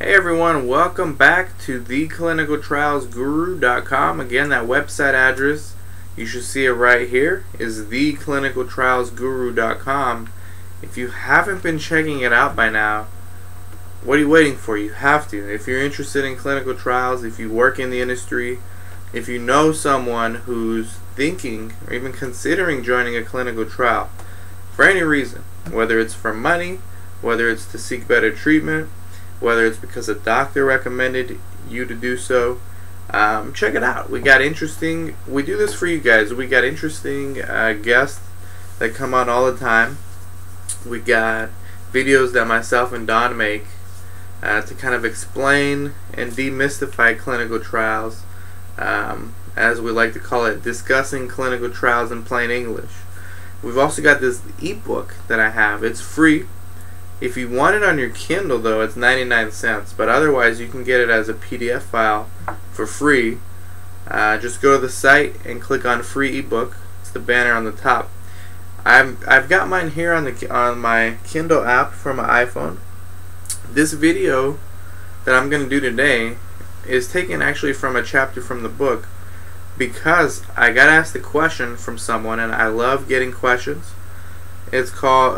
Hey everyone, welcome back to theclinicaltrialsguru.com. Again, that website address, you should see it right here, is theclinicaltrialsguru.com. If you haven't been checking it out by now, what are you waiting for? You have to. If you're interested in clinical trials, if you work in the industry, if you know someone who's thinking or even considering joining a clinical trial for any reason, whether it's for money, whether it's to seek better treatment, whether it's because a doctor recommended you to do so, check it out. We do this for you guys. We got interesting guests that come on all the time. We got videos that myself and Don make to kind of explain and demystify clinical trials, as we like to call it, discussing clinical trials in plain English. We've also got this ebook that I have. It's free. If you want it on your Kindle, though, it's 99 cents, but otherwise you can get it as a PDF file for free. Just go to the site and click on free ebook. It's the banner on the top. I've got mine here on my Kindle app for my iPhone. This video that I'm going to do today is taken actually from a chapter from the book, because I got asked a question from someone, and I love getting questions. It's called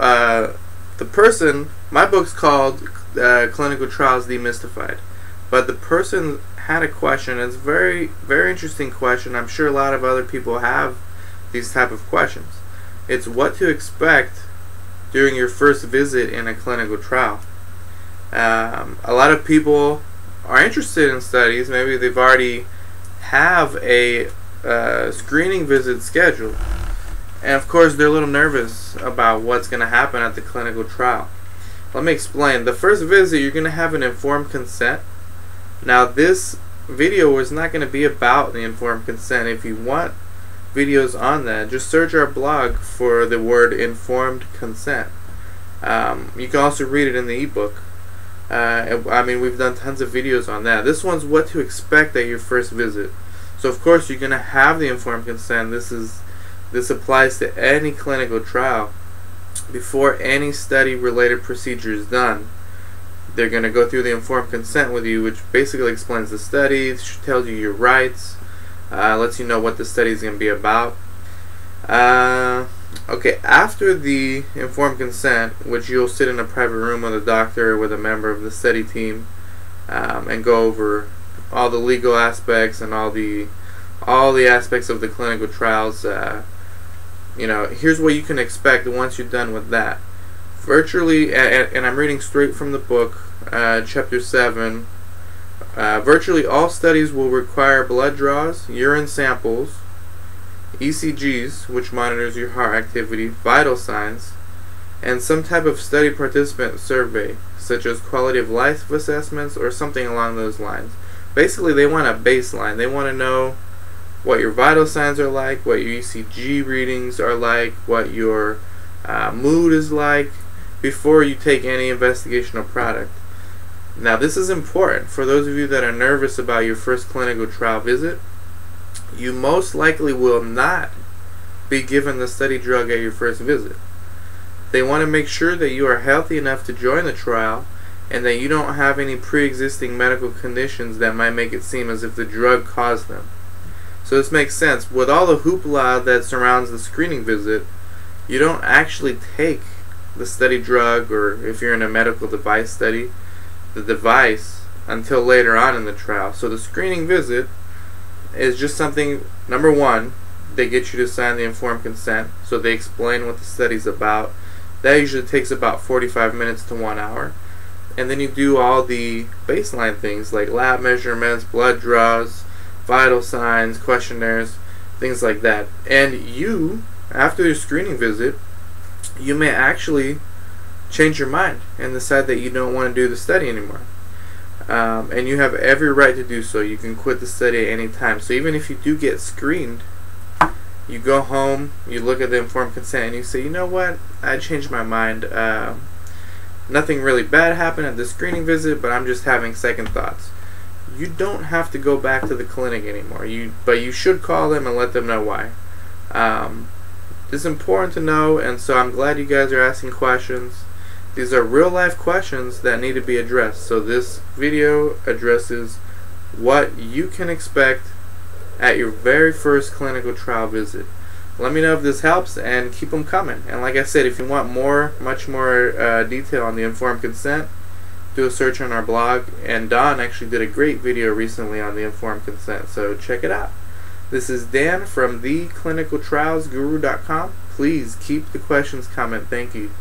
my book's called Clinical Trials Demystified, but the person had a question. It's a very, very interesting question. I'm sure a lot of other people have these type of questions. It's what to expect during your first visit in a clinical trial. A lot of people are interested in studies. Maybe they've already have a screening visit scheduled, and of course they're a little nervous about what's going to happen at the clinical trial. Let me explain. The first visit, you're going to have an informed consent. Now, this video is not going to be about the informed consent. If you want videos on that, just search our blog for the word informed consent. You can also read it in the ebook. We've done tons of videos on that. This one's what to expect at your first visit. So of course you're going to have the informed consent. This applies to any clinical trial. Before any study related procedure is done, they're going to go through the informed consent with you, which basically explains the study, tells you your rights, lets you know what the study is going to be about. Okay, after the informed consent, which you'll sit in a private room with a doctor or with a member of the study team, and go over all the legal aspects and all the aspects of the clinical trials. Here's what you can expect once you're done with that. Virtually, and I'm reading straight from the book, chapter 7. Virtually all studies will require blood draws, urine samples, ECGs, which monitors your heart activity, vital signs, and some type of study participant survey, such as quality of life assessments or something along those lines. Basically, they want a baseline. They want to know what your vital signs are like, what your ECG readings are like, what your mood is like, before you take any investigational product. Now, this is important for those of you that are nervous about your first clinical trial visit. You most likely will not be given the study drug at your first visit. They want to make sure that you are healthy enough to join the trial and that you don't have any pre-existing medical conditions that might make it seem as if the drug caused them. So this makes sense. With all the hoopla that surrounds the screening visit, you don't actually take the study drug, or if you're in a medical device study, the device, until later on in the trial. So the screening visit is just something, number one, they get you to sign the informed consent, so they explain what the study's about. That usually takes about 45 minutes to 1 hour. And then you do all the baseline things like lab measurements, blood draws, vital signs, questionnaires, things like that. And you, after your screening visit, you may actually change your mind and decide that you don't want to do the study anymore. And you have every right to do so. You can quit the study at any time. So even if you do get screened, you go home, you look at the informed consent, and you say, you know what, I changed my mind. Nothing really bad happened at the screening visit, but I'm just having second thoughts. You don't have to go back to the clinic anymore. But you should call them and let them know why. It's important to know, and so I'm glad you guys are asking questions. These are real life questions that need to be addressed. So this video addresses what you can expect at your very first clinical trial visit. Let me know if this helps, and keep them coming. And like I said, if you want much more detail on the informed consent, do a search on our blog. And Don actually did a great video recently on the informed consent, so check it out. This is Dan from theclinicaltrialsguru.com. Please keep the questions coming. Thank you.